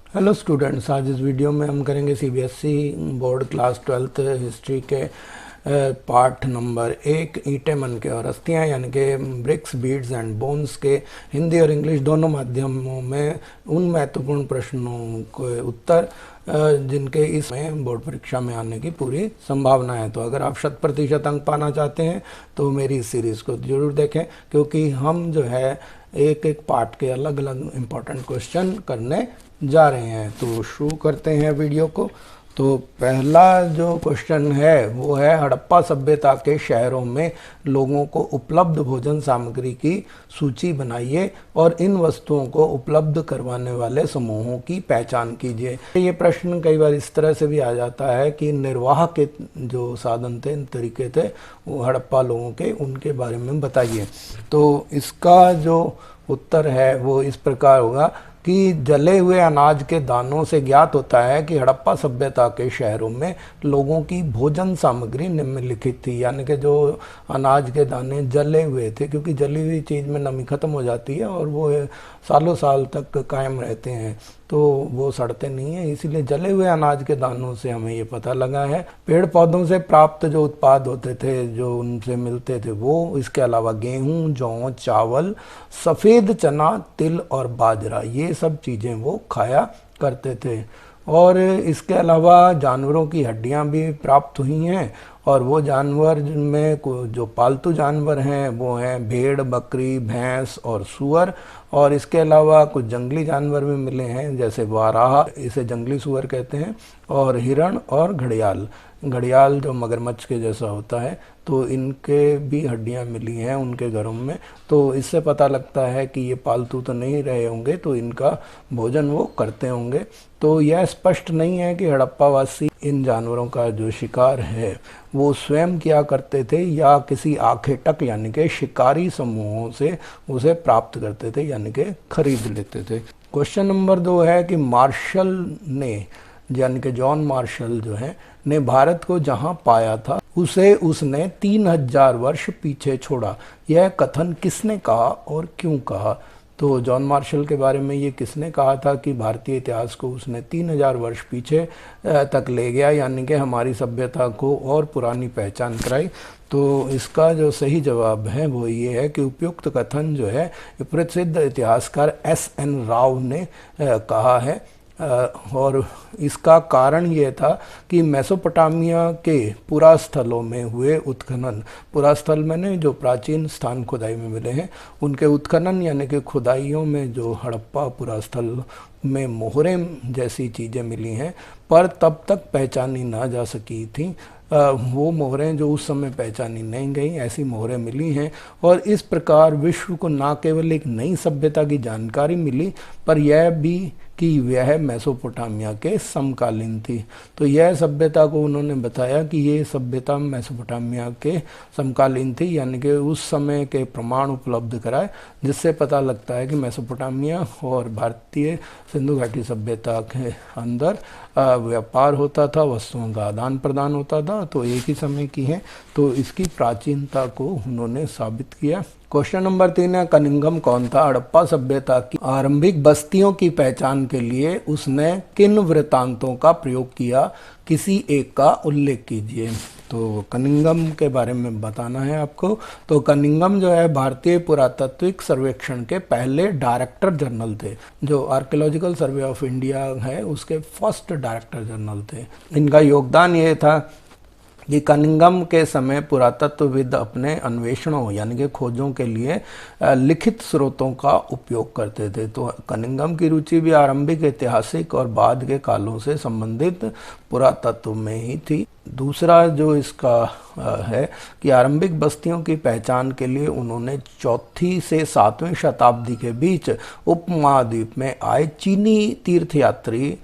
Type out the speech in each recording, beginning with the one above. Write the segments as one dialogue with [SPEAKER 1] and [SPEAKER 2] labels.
[SPEAKER 1] Hello students, आज इस video में हम करेंगे CBSE board class 12th history के पार्ट नंबर 1 ईंटें मन के और अस्थियाँ यानी कि ब्रिक्स बीड्स एंड बोन्स के हिंदी और इंग्लिश दोनों माध्यमों में उन महत्वपूर्ण प्रश्नों के उत्तर जिनके इसमें बोर्ड परीक्षा में आने की पूरी संभावना है। तो अगर आप 100% अंक पाना चाहते हैं तो मेरी इस सीरीज़ को ज़रूर देखें, क्योंकि हम जो है एक एक पार्ट के अलग अलग इम्पोर्टेंट क्वेश्चन करने जा रहे हैं। तो शुरू करते हैं वीडियो को। तो पहला जो क्वेश्चन है वो है, हड़प्पा सभ्यता के शहरों में लोगों को उपलब्ध भोजन सामग्री की सूची बनाइए और इन वस्तुओं को उपलब्ध करवाने वाले समूहों की पहचान कीजिए। ये प्रश्न कई बार इस तरह से भी आ जाता है कि निर्वाह के जो साधन थे, तरीके थे वो हड़प्पा लोगों के, उनके बारे में बताइए। तो इसका जो उत्तर है वो इस प्रकार होगा कि जले हुए अनाज के दानों से ज्ञात होता है कि हड़प्पा सभ्यता के शहरों में लोगों की भोजन सामग्री निम्नलिखित थी। यानी कि जो अनाज के दाने जले हुए थे, क्योंकि जली हुई चीज़ में नमी खत्म हो जाती है और वो सालों साल तक कायम रहते हैं, तो वो सड़ते नहीं हैं, इसीलिए जले हुए अनाज के दानों से हमें ये पता लगा है। पेड़ पौधों से प्राप्त जो उत्पाद होते थे, जो उनसे मिलते थे, वो इसके अलावा गेहूं, जौ, चावल, सफ़ेद चना, तिल और बाजरा, ये सब चीज़ें वो खाया करते थे। और इसके अलावा जानवरों की हड्डियां भी प्राप्त हुई हैं, और वो जानवर में जो पालतू जानवर हैं वो हैं भेड़, बकरी, भैंस और सूअर। और इसके अलावा कुछ जंगली जानवर भी मिले हैं, जैसे वाराह, इसे जंगली सूअर कहते हैं, और हिरण और घड़ियाल। घड़ियाल जो मगरमच्छ के जैसा होता है, तो इनके भी हड्डियां मिली हैं उनके घरों में। तो इससे पता लगता है कि ये पालतू तो नहीं रहे होंगे, तो इनका भोजन वो करते होंगे। तो यह स्पष्ट नहीं है कि हड़प्पावासी इन जानवरों का जो शिकार है वो स्वयं किया करते थे या किसी आखेटक यानी कि शिकारी समूहों से उसे प्राप्त करते थे, यानी कि खरीद लेते थे। क्वेश्चन नंबर 2 है कि मार्शल ने, यानी कि जॉन मार्शल जो है, ने भारत को जहां पाया था उसे उसने 3000 वर्ष पीछे छोड़ा। यह कथन किसने कहा और क्यों कहा? तो जॉन मार्शल के बारे में ये किसने कहा था कि भारतीय इतिहास को उसने 3000 वर्ष पीछे तक ले गया, यानी कि हमारी सभ्यता को और पुरानी पहचान कराई? तो इसका जो सही जवाब है वो ये है कि उपयुक्त कथन जो है प्रसिद्ध इतिहासकार एस.एन. राव ने कहा है। और इसका कारण ये था कि मेसोपोटामिया के पुरास्थलों में हुए उत्खनन, पुरास्थल मैंने जो प्राचीन स्थान खुदाई में मिले हैं, उनके उत्खनन यानी कि खुदाइयों में जो हड़प्पा पुरास्थल में मोहरें जैसी चीज़ें मिली हैं, पर तब तक पहचानी ना जा सकी थी। वो मोहरें जो उस समय पहचानी नहीं गई, ऐसी मोहरें मिली हैं। और इस प्रकार विश्व को न केवल एक नई सभ्यता की जानकारी मिली, पर यह भी कि वह मेसोपोटामिया के समकालीन थी। तो यह सभ्यता को उन्होंने बताया कि ये सभ्यता मेसोपोटामिया के समकालीन थी, यानी कि उस समय के प्रमाण उपलब्ध कराए, जिससे पता लगता है कि मेसोपोटामिया और भारतीय सिंधु घाटी सभ्यता के अंदर व्यापार होता था, वस्तुओं का आदान प्रदान होता था, तो एक ही समय की है। तो इसकी प्राचीनता को उन्होंने साबित किया। क्वेश्चन नंबर 3 है, कनिंघम कौन था? हड़प्पा सभ्यता की आरंभिक बस्तियों की पहचान के लिए उसने किन वृत्तांतों का प्रयोग किया? किसी एक का उल्लेख कीजिए। तो कनिंघम के बारे में बताना है आपको। तो कनिंघम जो है भारतीय पुरातात्विक सर्वेक्षण के पहले डायरेक्टर जनरल थे, जो आर्कियोलॉजिकल सर्वे ऑफ इंडिया है उसके फर्स्ट डायरेक्टर जनरल थे। इनका योगदान ये था कि कनिंघम के समय पुरातत्वविद अपने अन्वेषणों यानी कि खोजों के लिए लिखित स्रोतों का उपयोग करते थे। तो कनिंघम की रुचि भी आरंभिक ऐतिहासिक और बाद के कालों से संबंधित पुरातत्व में ही थी। दूसरा जो इसका है कि आरंभिक बस्तियों की पहचान के लिए उन्होंने 4वीं से 7वीं शताब्दी के बीच उपमहाद्वीप में आए चीनी तीर्थयात्री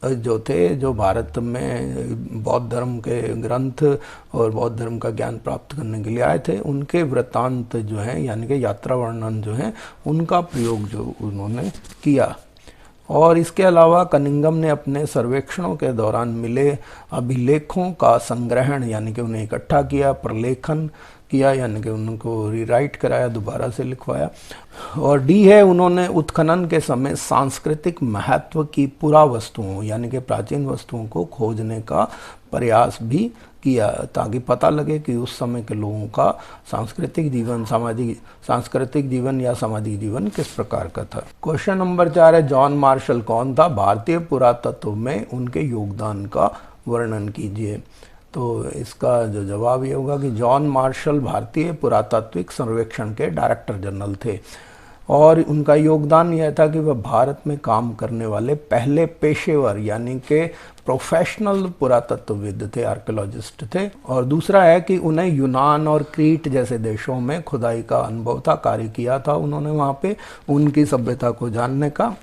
[SPEAKER 1] जो थे, जो भारत में बौद्ध धर्म के ग्रंथ और बौद्ध धर्म का ज्ञान प्राप्त करने के लिए आए थे, उनके वृत्तांत जो हैं यानी कि यात्रा वर्णन जो हैं, उनका प्रयोग जो उन्होंने किया। और इसके अलावा कनिंघम ने अपने सर्वेक्षणों के दौरान मिले अभिलेखों का संग्रहण यानी कि उन्हें इकट्ठा किया, प्रलेखन किया यानी कि उनको रीराइट कराया, दोबारा से लिखवाया। और डी है, उन्होंने उत्खनन के समय सांस्कृतिक महत्व की पुरावस्तुओं यानी कि प्राचीन वस्तुओं को खोजने का प्रयास भी किया ताकि पता लगे कि उस समय के लोगों का सांस्कृतिक जीवन या सामाजिक जीवन किस प्रकार का था। क्वेश्चन नंबर 4 है, जॉन मार्शल कौन था? भारतीय पुरातत्व में उनके योगदान का वर्णन कीजिए। तो इसका जो जवाब ये होगा कि जॉन मार्शल भारतीय पुरातात्विक सर्वेक्षण के डायरेक्टर जनरल थे और उनका योगदान यह था कि वह भारत में काम करने वाले पहले पेशेवर यानी कि प्रोफेशनल पुरातत्वविद थे, आर्कियोलॉजिस्ट थे। और दूसरा है कि उन्हें यूनान और क्रीट जैसे देशों में खुदाई का अनुभव था, कार्य किया था उन्होंने वहाँ पे उनकी सभ्यता को जानने का।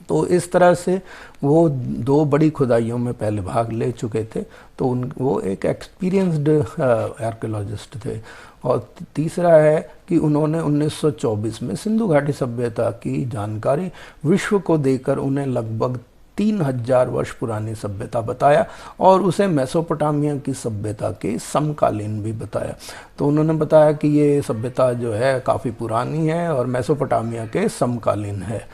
[SPEAKER 1] तो इस तरह से वो 2 बड़ी खुदाइयों में पहले भाग ले चुके थे, तो वो एक एक्सपीरियंस्ड आर्कियोलॉजिस्ट थे। और तीसरा है कि उन्होंने 1924 में सिंधु घाटी सभ्यता की जानकारी विश्व को देकर उन्हें लगभग 3000 वर्ष पुरानी सभ्यता बताया और उसे मेसोपोटामिया की सभ्यता के समकालीन भी बताया। तो उन्होंने बताया कि ये सभ्यता जो है काफ़ी पुरानी है और मेसोपोटामिया के समकालीन है।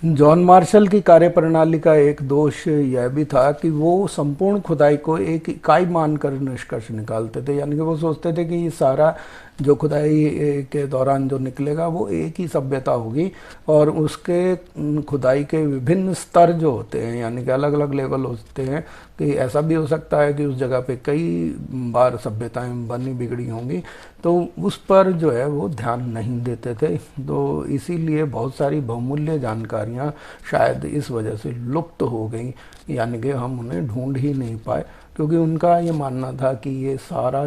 [SPEAKER 1] जॉन मार्शल की कार्यप्रणाली का एक दोष यह भी था कि वो संपूर्ण खुदाई को एक इकाई मानकर निष्कर्ष निकालते थे, यानी कि वो सोचते थे कि ये सारा जो खुदाई के दौरान जो निकलेगा वो एक ही सभ्यता होगी और उसके खुदाई के विभिन्न स्तर जो होते हैं यानी कि अलग अलग लेवल होते हैं कि ऐसा भी हो सकता है कि उस जगह पे कई बार सभ्यताएं बनी बिगड़ी होंगी, तो उस पर जो है वो ध्यान नहीं देते थे। तो इसीलिए बहुत सारी बहुमूल्य जानकारियां शायद इस वजह से लुप्त हो गई, यानी कि हम उन्हें ढूंढ ही नहीं पाए, क्योंकि उनका ये मानना था कि ये सारा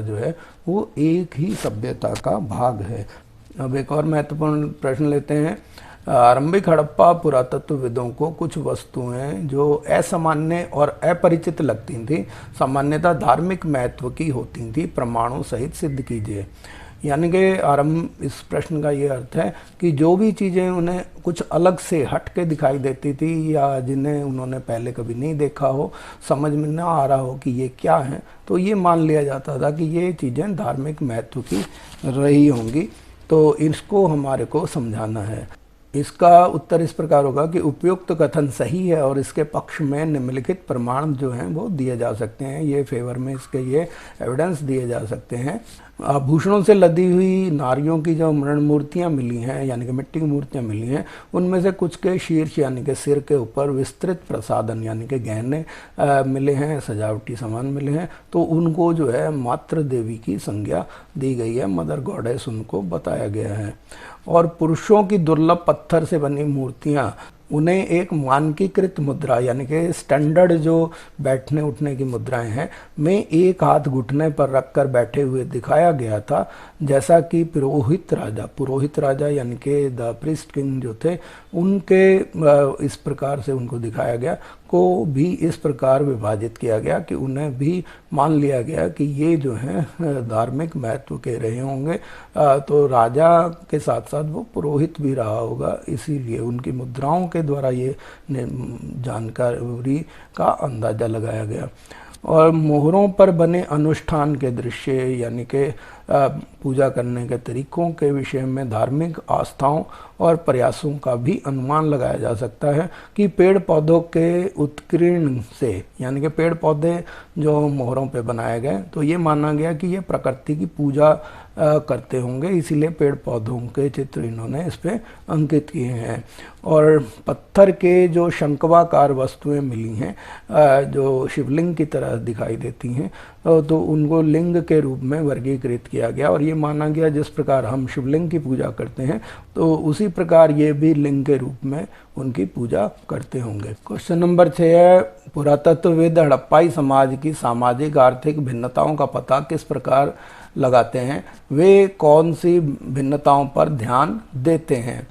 [SPEAKER 1] जो है वो एक ही सभ्यता का भाग है। अब एक और महत्वपूर्ण प्रश्न लेते हैं। आरंभिक हड़प्पा पुरातत्वविदों को कुछ वस्तुएं जो असामान्य और अपरिचित लगती थी सामान्यतः धार्मिक महत्व की होती थी, प्रमाणों सहित सिद्ध कीजिए। यानी कि इस प्रश्न का ये अर्थ है कि जो भी चीज़ें उन्हें कुछ अलग से हट के दिखाई देती थी या जिन्हें उन्होंने पहले कभी नहीं देखा हो, समझ में ना आ रहा हो कि ये क्या है, तो ये मान लिया जाता था कि ये चीज़ें धार्मिक महत्व की रही होंगी, तो इसको हमारे को समझाना है। इसका उत्तर इस प्रकार होगा कि उपयुक्त कथन सही है और इसके पक्ष में निम्नलिखित प्रमाण जो हैं वो दिए जा सकते हैं, ये फेवर में इसके ये एविडेंस दिए जा सकते हैं। आभूषणों से लदी हुई नारियों की जो मृण मूर्तियाँ मिली हैं यानी कि मिट्टी की मूर्तियाँ मिली हैं, उनमें से कुछ के शीर्ष यानी कि सिर के ऊपर विस्तृत प्रसाधन यानी कि गहने मिले हैं, सजावटी सामान मिले हैं, तो उनको जो है मातृ देवी की संज्ञा दी गई है, मदर गॉडेस उनको बताया गया है। और पुरुषों की दुर्लभ पत्थर से बनी मूर्तियाँ, उन्हें एक मानकीकृत मुद्रा यानी कि स्टैंडर्ड जो बैठने उठने की मुद्राएं हैं में एक हाथ घुटने पर रखकर बैठे हुए दिखाया गया था, जैसा कि पुरोहित राजा यानी कि द प्रीस्ट किंग जो थे उनके इस प्रकार से उनको दिखाया गया, को भी इस प्रकार विभाजित किया गया कि उन्हें भी मान लिया गया कि ये जो हैं धार्मिक महत्व के रहे होंगे, तो राजा के साथ साथ वो पुरोहित भी रहा होगा, इसीलिए उनकी मुद्राओं के द्वारा ये जानकारी का अंदाज़ा लगाया गया। और मोहरों पर बने अनुष्ठान के दृश्य यानी कि पूजा करने के तरीकों के विषय में धार्मिक आस्थाओं और प्रयासों का भी अनुमान लगाया जा सकता है कि पेड़ पौधों के उत्कीर्ण से यानी कि पेड़ पौधे जो मोहरों पे बनाए गए, तो ये माना गया कि ये प्रकृति की पूजा करते होंगे, इसीलिए पेड़ पौधों के चित्र इन्होंने इस पे अंकित किए हैं। और पत्थर के जो शंक्वाकार वस्तुएं मिली हैं जो शिवलिंग की तरह दिखाई देती हैं, तो उनको लिंग के रूप में वर्गीकृत किया गया और ये माना गया जिस प्रकार हम शिवलिंग की पूजा करते हैं तो उसी प्रकार ये भी लिंग के रूप में उनकी पूजा करते होंगे। क्वेश्चन नंबर 6 है, पुरातत्वविद हड़प्पाई समाज की सामाजिक आर्थिक भिन्नताओं का पता किस प्रकार लगाते हैं, वे कौन सी भिन्नताओं पर ध्यान देते हैं?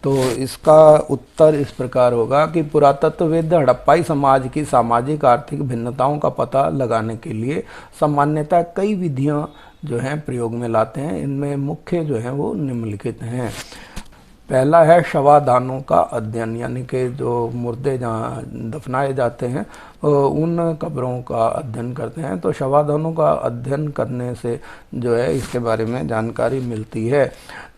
[SPEAKER 1] तो इसका उत्तर इस प्रकार होगा कि पुरातत्वविद हड़प्पाई समाज की सामाजिक आर्थिक भिन्नताओं का पता लगाने के लिए सामान्यतः कई विधियां जो हैं प्रयोग में लाते हैं। इनमें मुख्य जो हैं वो निम्नलिखित हैं। पहला है शवाधानों का अध्ययन, यानी कि जो मुर्दे जहाँ दफनाए जाते हैं उन कब्रों का अध्ययन करते हैं। तो शवाधानों का अध्ययन करने से जो है इसके बारे में जानकारी मिलती है।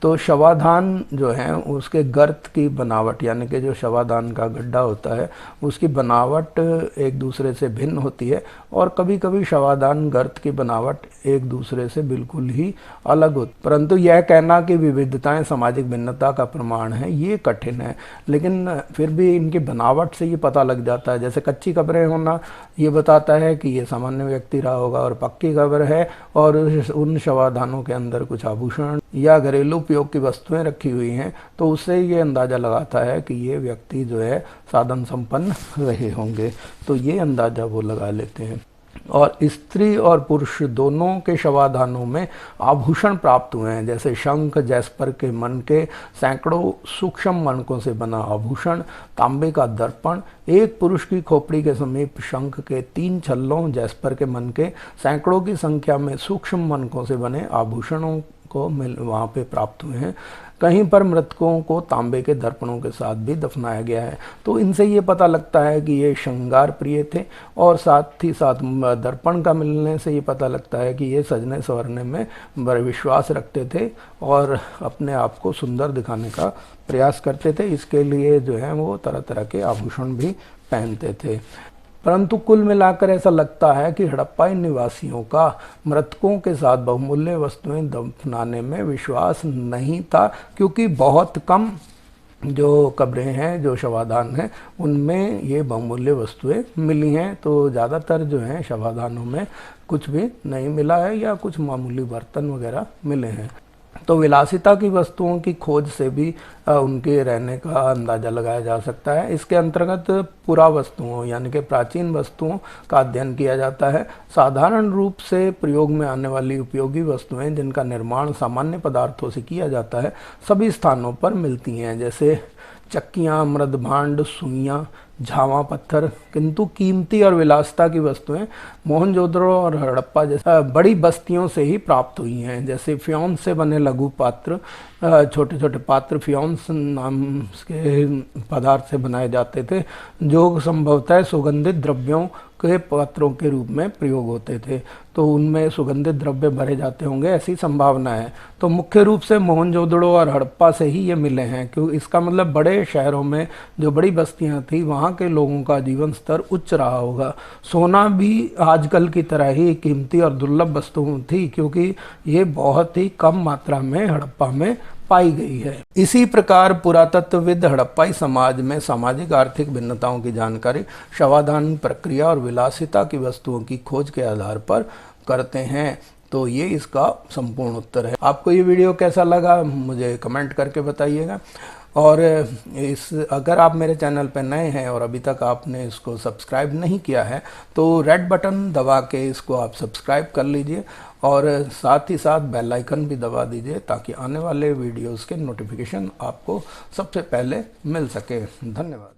[SPEAKER 1] तो शवाधान जो है उसके गर्त की बनावट, यानी कि जो शवाधान का गड्ढा होता है उसकी बनावट एक दूसरे से भिन्न होती है, और कभी कभी शवाधान गर्त की बनावट एक दूसरे से बिल्कुल ही अलग होती। परंतु यह कहना कि विविधताएं सामाजिक भिन्नता का प्रमाण है ये कठिन है, लेकिन फिर भी इनकी बनावट से ये पता लग जाता है। जैसे कच्ची कब्रें होना ये बताता है कि ये सामान्य व्यक्ति रहा होगा, और पक्की कब्र है और उन शवाधानों के अंदर कुछ आभूषण या घरेलू उपयोग की वस्तुएं रखी हुई हैं, तो उससे ये अंदाज़ा लगाता है कि ये व्यक्ति जो है साधन संपन्न रहे होंगे। तो ये अंदाज़ा वो लगा लेते हैं। और स्त्री और पुरुष दोनों के शवाधानों में आभूषण प्राप्त हुए हैं, जैसे शंख, जैस्पर के मनके, सैकड़ों सूक्ष्म मनकों से बना आभूषण, तांबे का दर्पण, एक पुरुष की खोपड़ी के समीप शंख के 3 छल्लों, जैस्पर के मनके, सैकड़ों की संख्या में सूक्ष्म मनकों से बने आभूषणों को वहाँ पे प्राप्त हुए हैं। कहीं पर मृतकों को तांबे के दर्पणों के साथ भी दफनाया गया है। तो इनसे ये पता लगता है कि ये श्रृंगार प्रिय थे, और साथ ही साथ दर्पण का मिलने से ये पता लगता है कि ये सजने संवरने में बड़े विश्वास रखते थे और अपने आप को सुंदर दिखाने का प्रयास करते थे। इसके लिए जो है वो तरह तरह के आभूषण भी पहनते थे। परंतु कुल मिलाकर ऐसा लगता है कि हड़प्पाई निवासियों का मृतकों के साथ बहुमूल्य वस्तुएं दफनाने में विश्वास नहीं था, क्योंकि बहुत कम जो कब्रें हैं, जो शवाधान हैं, उनमें ये बहुमूल्य वस्तुएं मिली हैं। तो ज़्यादातर जो हैं शवाधानों में कुछ भी नहीं मिला है, या कुछ मामूली बर्तन वगैरह मिले हैं। तो विलासिता की वस्तुओं की खोज से भी उनके रहने का अंदाज़ा लगाया जा सकता है। इसके अंतर्गत पुरावस्तुओं यानी कि प्राचीन वस्तुओं का अध्ययन किया जाता है। साधारण रूप से प्रयोग में आने वाली उपयोगी वस्तुएं जिनका निर्माण सामान्य पदार्थों से किया जाता है सभी स्थानों पर मिलती हैं, जैसे चक्कियाँ, मृदभांड, सुइयाँ, झावा पत्थर। किंतु कीमती और विलासिता की वस्तुएं मोहनजोदड़ो और हड़प्पा जैसे बड़ी बस्तियों से ही प्राप्त हुई हैं, जैसे फ्योन्स से बने लघु पात्र, छोटे छोटे पात्र फ्योन्स नाम के पदार्थ से बनाए जाते थे, जो संभवतः सुगंधित द्रव्यों के पात्रों के रूप में प्रयोग होते थे। तो उनमें सुगंधित द्रव्य भरे जाते होंगे, ऐसी संभावना है। तो मुख्य रूप से मोहनजोदड़ो और हड़प्पा से ही ये मिले हैं, क्योंकि इसका मतलब बड़े शहरों में जो बड़ी बस्तियां थी वहाँ के लोगों का जीवन स्तर उच्च रहा होगा। सोना भी आजकल की तरह ही कीमती और दुर्लभ वस्तु थी, क्योंकि ये बहुत ही कम मात्रा में हड़प्पा में पाई गई है। इसी प्रकार पुरातत्वविद हड़प्पाई समाज में सामाजिक आर्थिक भिन्नताओं की जानकारी शवाधान प्रक्रिया और विलासिता की वस्तुओं की खोज के आधार पर करते हैं। तो ये इसका संपूर्ण उत्तर है। आपको ये वीडियो कैसा लगा मुझे कमेंट करके बताइएगा। और अगर आप मेरे चैनल पर नए हैं और अभी तक आपने इसको सब्सक्राइब नहीं किया है तो रेड बटन दबा के इसको आप सब्सक्राइब कर लीजिए, और साथ ही साथ बेल आइकन भी दबा दीजिए, ताकि आने वाले वीडियोस के नोटिफिकेशन आपको सबसे पहले मिल सके। धन्यवाद।